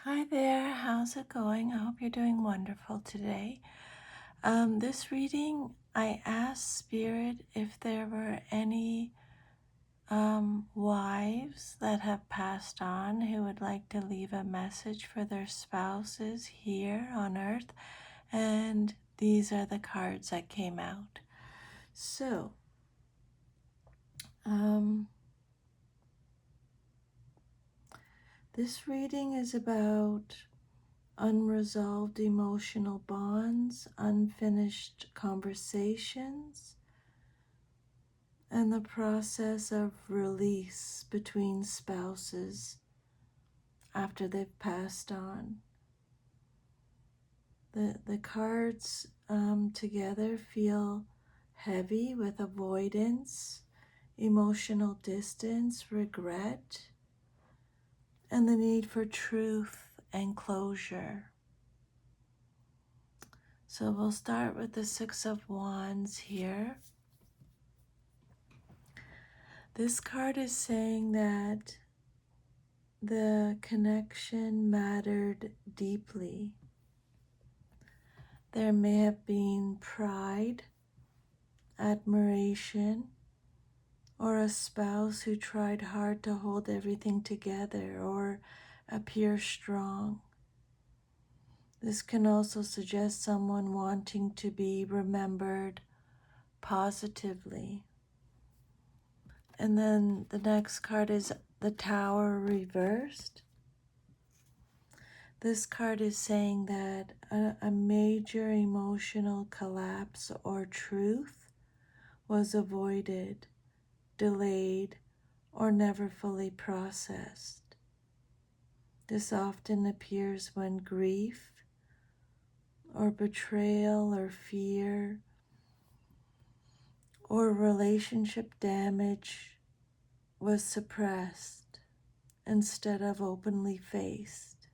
Hi there, how's it going? I hope you're doing wonderful today. This reading, I asked Spirit if there were any wives that have passed on who would like to leave a message for their spouses here on earth, and these are the cards that came out. So, this reading is about unresolved emotional bonds, unfinished conversations, and the process of release between spouses after they've passed on. The cards together feel heavy with avoidance, emotional distance, regret, and the need for truth and closure. So we'll start with the Six of Wands here. This card is saying that the connection mattered deeply. There may have been pride, admiration, or a spouse who tried hard to hold everything together or appear strong. This can also suggest someone wanting to be remembered positively. And then the next card is the Tower reversed. This card is saying that a major emotional collapse or truth was avoided, delayed, or never fully processed. This often appears when grief or betrayal or fear or relationship damage was suppressed instead of openly faced.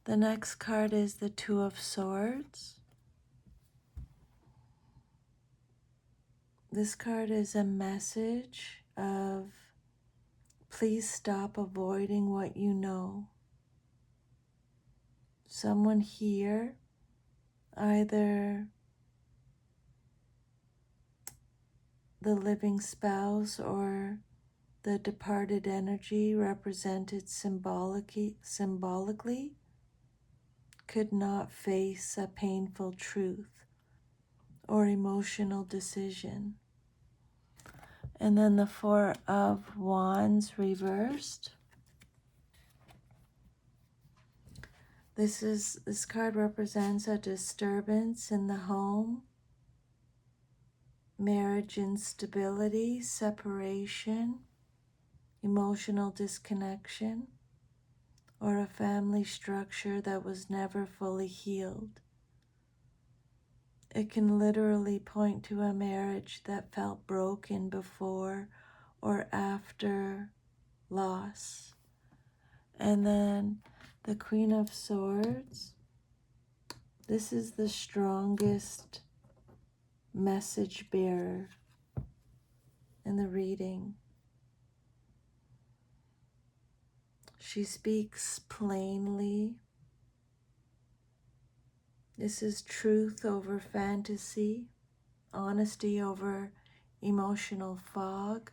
The next card is the Two of Swords. This card is a message of please stop avoiding what you know. Someone here, either the living spouse or the departed energy represented symbolically, could not face a painful truth or emotional decision. And then the Four of Wands reversed. This card represents a disturbance in the home, marriage instability, separation, emotional disconnection, or a family structure that was never fully healed. It can literally point to a marriage that felt broken before or after loss. And then the Queen of Swords. This is the strongest message bearer in the reading. She speaks plainly. This is truth over fantasy, honesty over emotional fog.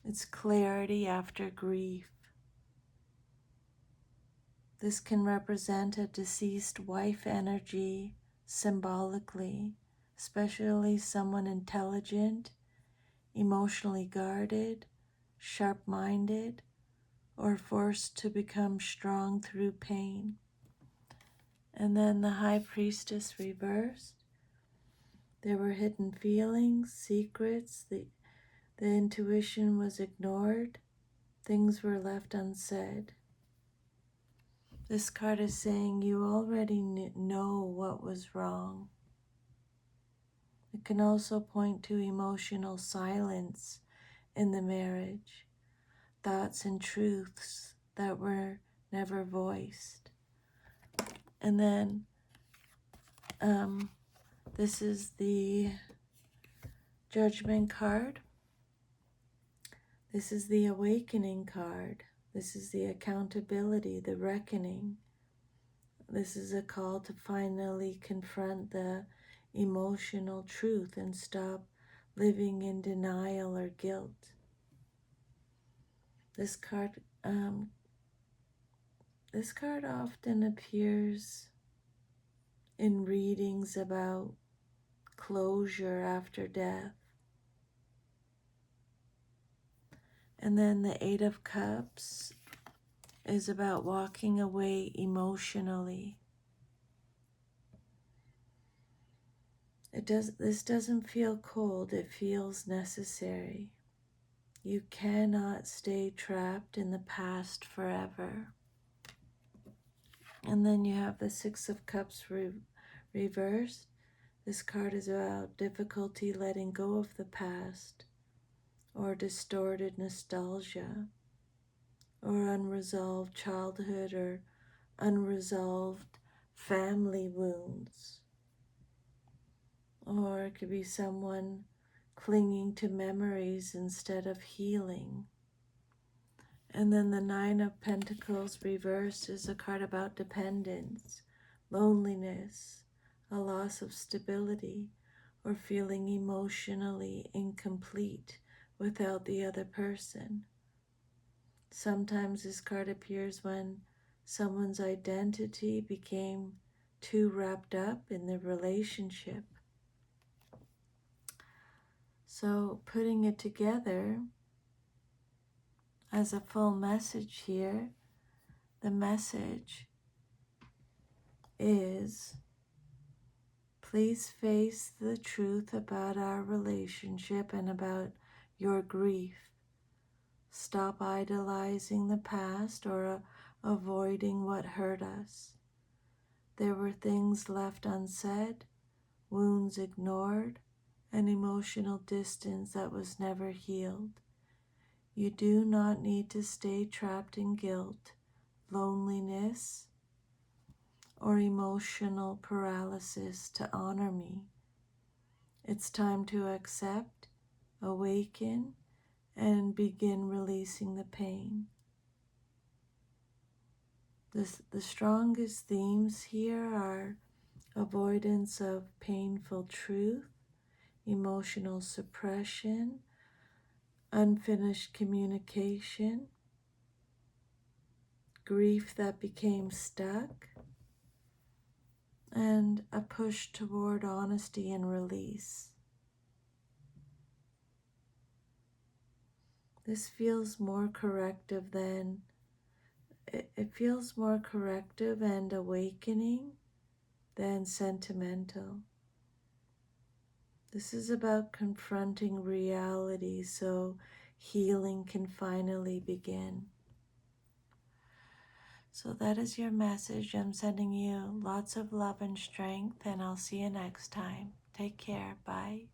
It's clarity after grief. This can represent a deceased wife energy symbolically, especially someone intelligent, emotionally guarded, sharp-minded, or forced to become strong through pain. And then the High Priestess reversed. There were hidden feelings, secrets, the intuition was ignored, things were left unsaid. This card is saying you already know what was wrong. It can also point to emotional silence in the marriage, thoughts and truths that were never voiced. And then this is the Judgment card. This is the Awakening card. This is the accountability, the reckoning. This is a call to finally confront the emotional truth and stop living in denial or guilt. This card, um, this card often appears in readings about closure after death. And then the Eight of Cups is about walking away emotionally. This doesn't feel cold, it feels necessary. You cannot stay trapped in the past forever. And then you have the Six of Cups reversed. This card is about difficulty letting go of the past, or distorted nostalgia, or unresolved childhood, or unresolved family wounds. Or it could be someone clinging to memories instead of healing. And then the Nine of Pentacles reversed is a card about dependence, loneliness, a loss of stability, or feeling emotionally incomplete without the other person. Sometimes this card appears when someone's identity became too wrapped up in the relationship. So putting it together as a full message here, the message is, please face the truth about our relationship and about your grief. Stop idolizing the past or avoiding what hurt us. There were things left unsaid, wounds ignored, and emotional distance that was never healed. You do not need to stay trapped in guilt, loneliness, or emotional paralysis to honor me. It's time to accept, awaken, and begin releasing the pain. The strongest themes here are avoidance of painful truth, emotional suppression, unfinished communication, grief that became stuck, and a push toward honesty and release. This feels more corrective than, it feels more corrective and awakening than sentimental. This is about confronting reality so healing can finally begin. So that is your message. I'm sending you lots of love and strength, and I'll see you next time. Take care. Bye.